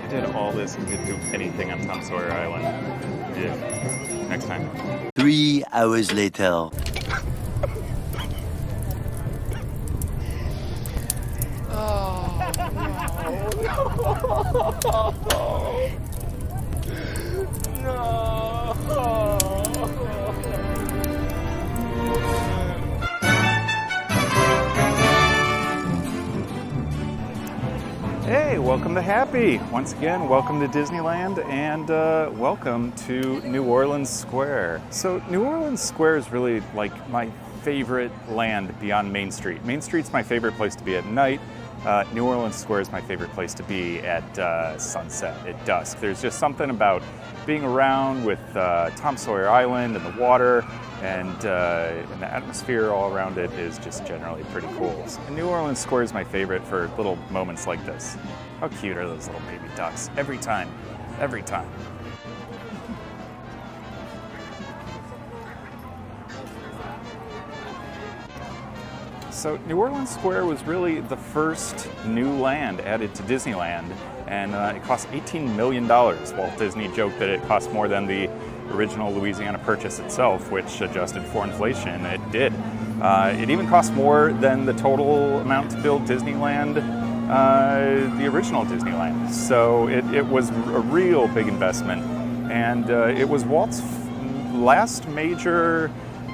did all this and didn't do anything on Tom Sawyer Island. Yeah. Next time. 3 hours later. Hey, welcome to Happy. Once again, welcome to Disneyland and welcome to New Orleans Square. So New Orleans Square is really like my favorite land beyond Main Street. Main Street's my favorite place to be at night. New Orleans Square is my favorite place to be at sunset, at dusk. There's just something about being around with Tom Sawyer Island and the water and the atmosphere all around it is just generally pretty cool. And New Orleans Square is my favorite for little moments like this. How cute are those little baby ducks? Every time, every time. So New Orleans Square was really the first new land added to Disneyland, and it cost $18 million. Walt Disney joked that it cost more than the original Louisiana Purchase itself, which adjusted for inflation, it did. It even cost more than the total amount to build Disneyland, the original Disneyland. So it was a real big investment, and it was Walt's last major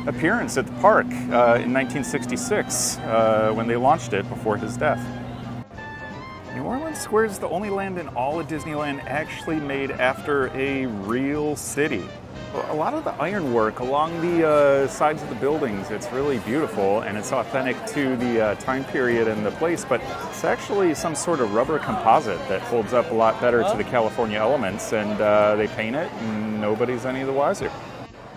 appearance at the park in 1966 when they launched it before his death. New Orleans Square is the only land in all of Disneyland actually made after a real city. A lot of the ironwork along the sides of the buildings, it's really beautiful and it's authentic to the time period and the place, but it's actually some sort of rubber composite that holds up a lot better to the California elements, and they paint it and nobody's any the wiser.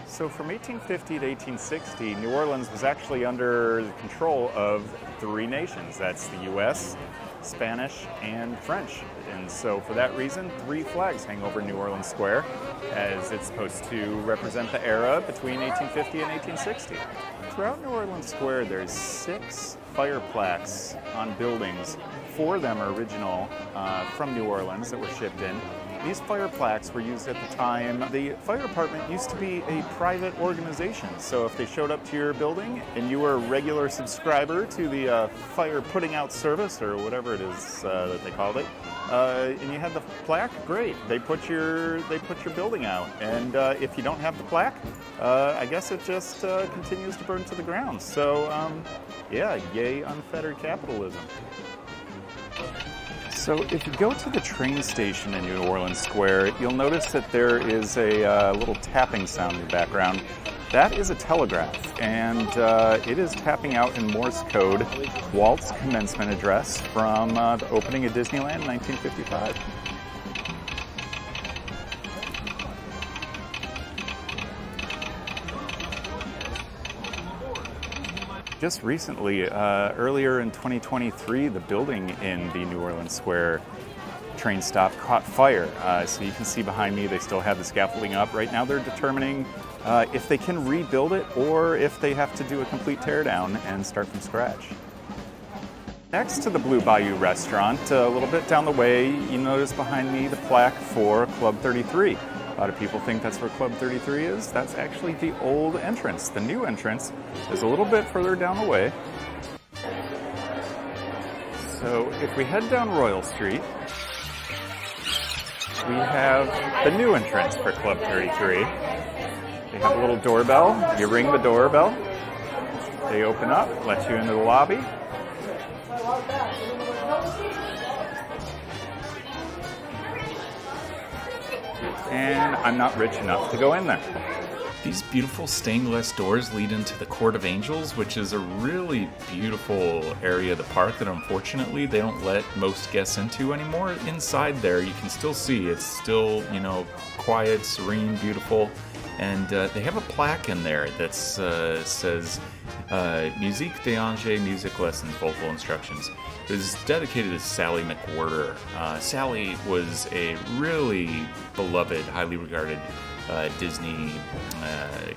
So from 1850 to 1860, New Orleans was actually under the control of 3 nations. That's the U.S., Spanish, and French. And so for that reason, 3 flags hang over New Orleans Square, as it's supposed to represent the era between 1850 and 1860. Throughout New Orleans Square, there's 6 fire plaques on buildings. 4 of them are original from New Orleans that were shipped in. These fire plaques were used at the time. The fire department used to be a private organization, so if they showed up to your building and you were a regular subscriber to the fire putting out service, or whatever it is that they called it, and you had the plaque, great. They put your building out, and if you don't have the plaque, I guess it just continues to burn to the ground. So yeah, yay unfettered capitalism. So if you go to the train station in New Orleans Square, you'll notice that there is a little tapping sound in the background. That is a telegraph, and it is tapping out in Morse code Walt's commencement address from the opening of Disneyland in 1955. Just recently, earlier in 2023, the building in the New Orleans Square train stop caught fire. So you can see behind me, they still have the scaffolding up. Right now they're determining if they can rebuild it or if they have to do a complete teardown and start from scratch. Next to the Blue Bayou restaurant, a little bit down the way, you notice behind me the plaque for Club 33. A lot of people think that's where Club 33 is. That's actually the old entrance. The new entrance is a little bit further down the way. So if we head down Royal Street, we have the new entrance for Club 33. They have a little doorbell. You ring the doorbell. They open up, let you into the lobby. And I'm not rich enough to go in there. These beautiful stained glass doors lead into the Court of Angels, which is a really beautiful area of the park that unfortunately they don't let most guests into anymore. Inside there, you can still see it's still, quiet, serene, beautiful. And they have a plaque in there that says Musique d'Angers, music lessons, vocal instructions. It was dedicated to Sally McWhirter. Sally was a really beloved, highly regarded Disney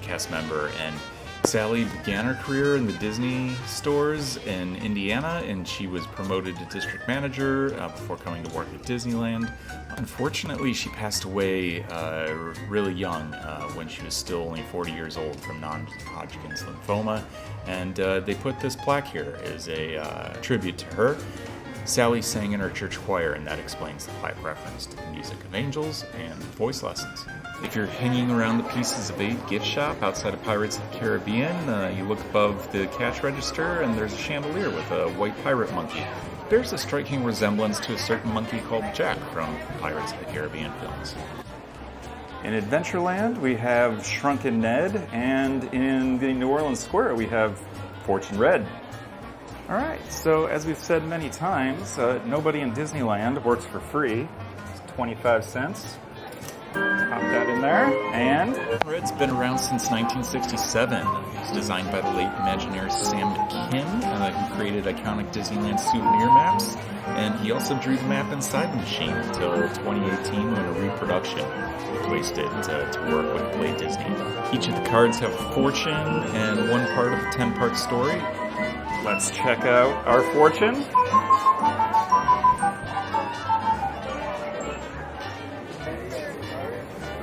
cast member, and Sally began her career in the Disney stores in Indiana, and she was promoted to district manager before coming to work at Disneyland. Unfortunately, she passed away really young when she was still only 40 years old from non-Hodgkin's lymphoma, and they put this plaque here as a tribute to her. Sally sang in her church choir, and that explains the plaque reference to the music of angels and voice lessons. If you're hanging around the Pieces of 8 gift shop outside of Pirates of the Caribbean, you look above the cash register and there's a chandelier with a white pirate monkey. There's a striking resemblance to a certain monkey called Jack from Pirates of the Caribbean films. In Adventureland, we have Shrunken Ned, and in the New Orleans Square, we have Fortune Red. All right, so as we've said many times, nobody in Disneyland works for free. It's 25 cents. Pop that in there, and Red's been around since 1967. It was designed by the late Imagineer Sam Kim, who created iconic Disneyland souvenir maps, and he also drew the map inside the machine until 2018 when a reproduction placed it to work with Play Disney. Each of the cards have a fortune and one part of a 10-part story. Let's check out our fortune.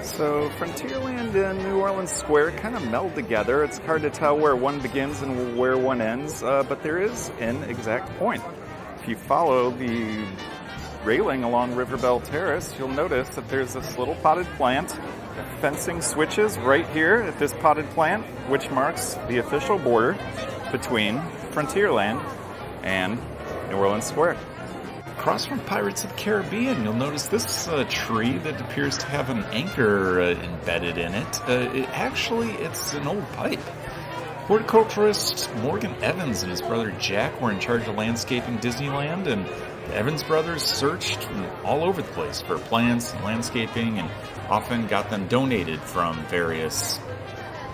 So Frontierland and New Orleans Square kind of meld together. It's hard to tell where one begins and where one ends, but there is an exact point. If you follow the railing along Riverbell Terrace, you'll notice that there's this little potted plant. The fencing switches right here at this potted plant, which marks the official border between Frontierland and New Orleans Square. Across from Pirates of the Caribbean, you'll notice this tree that appears to have an anchor embedded in it. It's an old pipe. Horticulturist Morgan Evans and his brother Jack were in charge of landscaping Disneyland, and the Evans brothers searched all over the place for plants and landscaping and often got them donated from various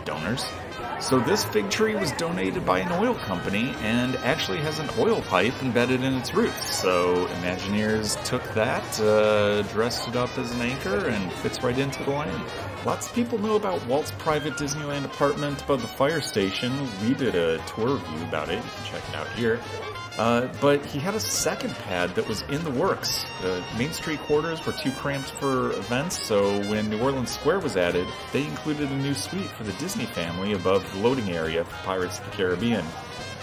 donors. So this fig tree was donated by an oil company and actually has an oil pipe embedded in its roots. So Imagineers took that, dressed it up as an anchor, and fits right into the land. Lots of people know about Walt's private Disneyland apartment above the fire station. We did a tour review about it. You can check it out here. But he had a second pad that was in the works. The Main Street quarters were too cramped for events, so when New Orleans Square was added, they included a new suite for the Disney family above the loading area for Pirates of the Caribbean.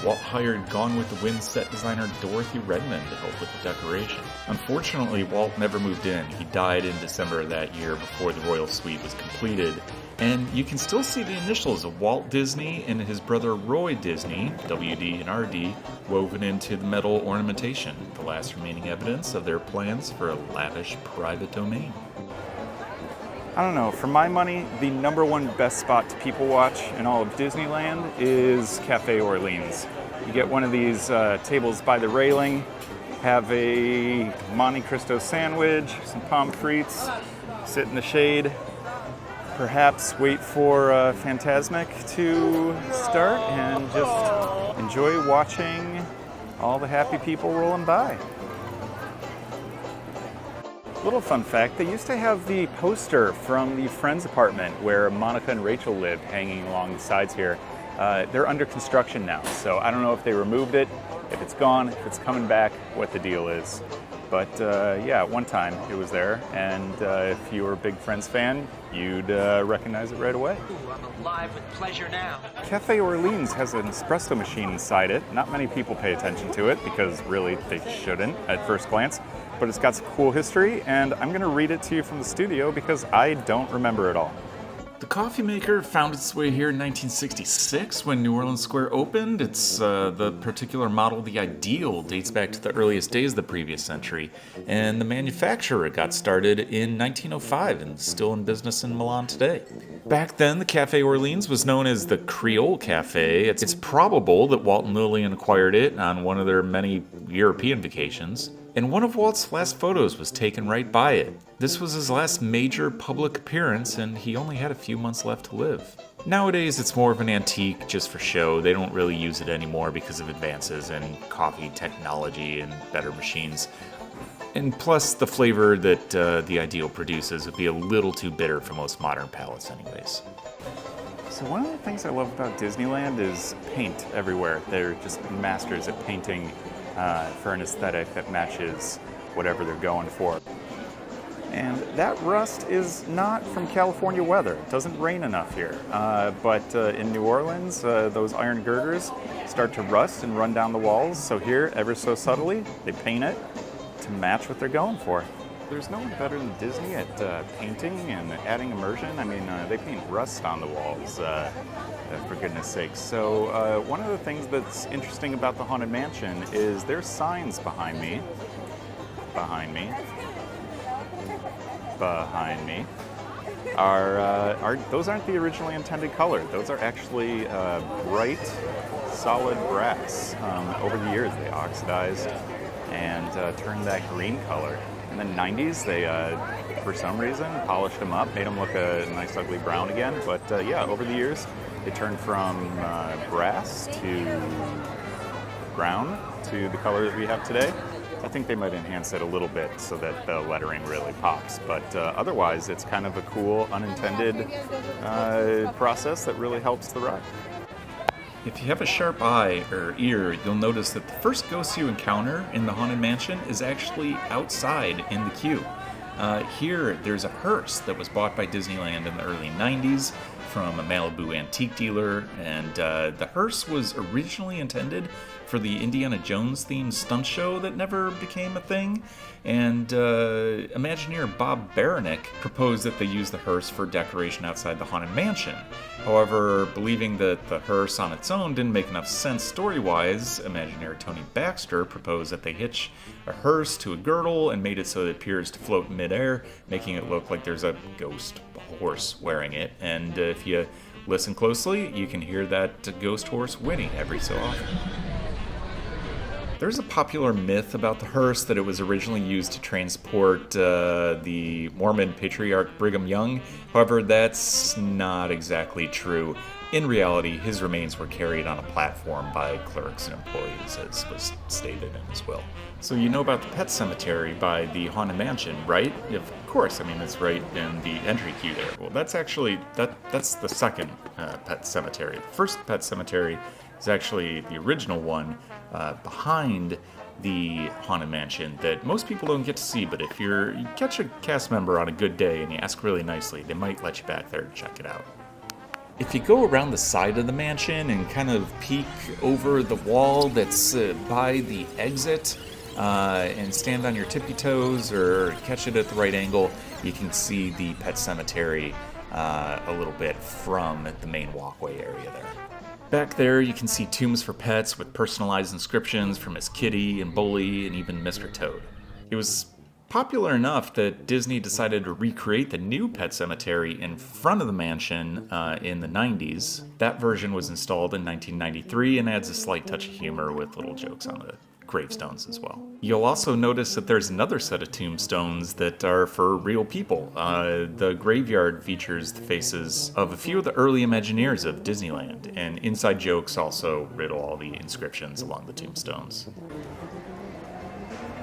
Walt hired Gone with the Wind set designer Dorothy Redmond to help with the decoration. Unfortunately, Walt never moved in. He died in December of that year before the royal suite was completed. And you can still see the initials of Walt Disney and his brother Roy Disney, WD and RD, woven into the metal ornamentation, the last remaining evidence of their plans for a lavish private domain. I don't know, for my money, the number one best spot to people watch in all of Disneyland is Cafe Orleans. You get one of these tables by the railing, have a Monte Cristo sandwich, some pommes frites, sit in the shade, perhaps wait for Fantasmic to start and just enjoy watching all the happy people rolling by. Little fun fact, they used to have the poster from the Friends apartment where Monica and Rachel lived hanging along the sides here. They're under construction now, so I don't know if they removed it, if it's gone, if it's coming back, what the deal is. But yeah, at one time it was there, and if you were a big Friends fan, you'd recognize it right away. Ooh, I'm alive with pleasure now. Cafe Orleans has an espresso machine inside it. Not many people pay attention to it because really they shouldn't at first glance. But it's got some cool history, and I'm going to read it to you from the studio because I don't remember it all. The coffee maker found its way here in 1966 when New Orleans Square opened. It's the particular model, the Ideal, dates back to the earliest days of the previous century. And the manufacturer got started in 1905 and is still in business in Milan today. Back then, the Cafe Orleans was known as the Creole Cafe. It's probable that Walt and Lillian acquired it on one of their many European vacations. And one of Walt's last photos was taken right by it. This was his last major public appearance, and he only had a few months left to live. Nowadays, it's more of an antique just for show. They don't really use it anymore because of advances in coffee technology and better machines. And plus, the flavor that the Ideal produces would be a little too bitter for most modern palates anyways. So one of the things I love about Disneyland is paint everywhere. They're just masters at painting for an aesthetic that matches whatever they're going for. And that rust is not from California weather. It doesn't rain enough here. But in New Orleans, those iron girders start to rust and run down the walls. So here, ever so subtly, they paint it to match what they're going for. There's no one better than Disney at painting and adding immersion. I mean, they paint rust on the walls, for goodness sakes. So one of the things that's interesting about the Haunted Mansion is there's signs behind me, those aren't the originally intended color. Those are actually bright, solid brass. Over the years, they oxidized and turned that green color. In the 90s, they, for some reason, polished them up, made them look a nice, ugly brown again. But yeah, over the years, they turned from brass to brown to the color that we have today. I think they might enhance it a little bit so that the lettering really pops. But otherwise, it's kind of a cool, unintended process that really helps the ride. If you have a sharp eye or ear, you'll notice that the first ghost you encounter in the Haunted Mansion is actually outside in the queue. Here, there's a hearse that was bought by Disneyland in the early 90s from a Malibu antique dealer, and the hearse was originally intended for the Indiana Jones themed stunt show that never became a thing, and Imagineer Bob Baranek proposed that they use the hearse for decoration outside the Haunted Mansion. However, believing that the hearse on its own didn't make enough sense story-wise, Imagineer Tony Baxter proposed that they hitch a hearse to a girdle and made it so that it appears to float in midair, making it look like there's a ghost horse wearing it. And if you listen closely, you can hear that ghost horse whinny every so often. There's a popular myth about the hearse that it was originally used to transport the Mormon patriarch Brigham Young. However, that's not exactly true. In reality, his remains were carried on a platform by clerks and employees, as was stated in his will. So you know about the pet cemetery by the Haunted Mansion, right? Of course, I mean, it's right in the entry queue there. Well, that's actually, that's the second pet cemetery. The first pet cemetery is actually the original one behind the Haunted Mansion that most people don't get to see, but if you catch a cast member on a good day and you ask really nicely, they might let you back there to check it out. If you go around the side of the mansion and kind of peek over the wall that's by the exit and stand on your tippy toes or catch it at the right angle, you can see the pet cemetery a little bit from the main walkway area there. Back there, you can see tombs for pets with personalized inscriptions for Miss Kitty and Bully and even Mr. Toad. It was popular enough that Disney decided to recreate the new pet cemetery in front of the mansion in the 90s. That version was installed in 1993 and adds a slight touch of humor with little jokes on the gravestones as well. You'll also notice that there's another set of tombstones that are for real people. The graveyard features the faces of a few of the early Imagineers of Disneyland, and inside jokes also riddle all the inscriptions along the tombstones.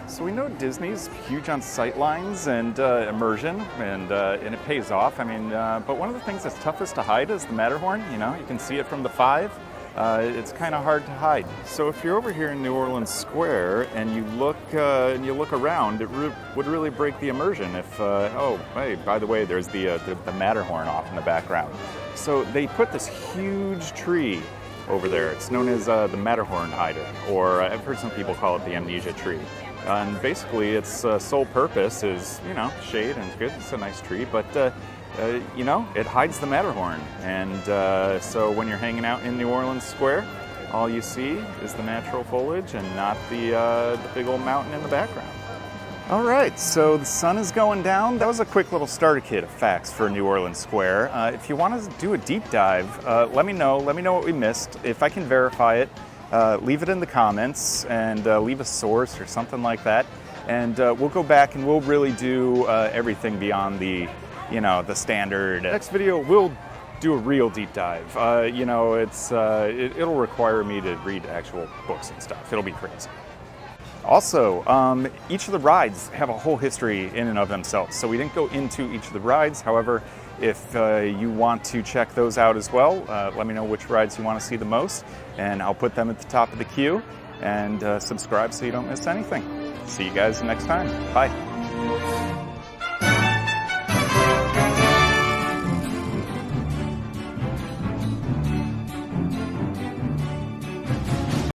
So we know Disney's huge on sightlines and immersion, and it pays off. I mean, but one of the things that's toughest to hide is the Matterhorn. You know, you can see it from the 5. It's kind of hard to hide. So if you're over here in New Orleans Square and you look around, it would really break the immersion. If oh, hey, by the way, there's the Matterhorn off in the background. So they put this huge tree over there. It's known as the Matterhorn Hider, or I've heard some people call it the amnesia tree. And basically, its sole purpose is, you know, shade, and it's good. It's a nice tree, but you know, it hides the Matterhorn. And so when you're hanging out in New Orleans Square, all you see is the natural foliage and not the big old mountain in the background. All right, so the sun is going down. That was a quick little starter kit of facts for New Orleans Square. If you want to do a deep dive, let me know. Let me know what we missed. If I can verify it, leave it in the comments and leave a source or something like that. And we'll go back and we'll really do everything beyond the, you know, the standard. Next video, we'll do a real deep dive. You know, it'll require me to read actual books and stuff. It'll be crazy. Also, each of the rides have a whole history in and of themselves. So we didn't go into each of the rides. However, If you want to check those out as well, let me know which rides you want to see the most, and I'll put them at the top of the queue. And subscribe so you don't miss anything. See you guys next time. Bye.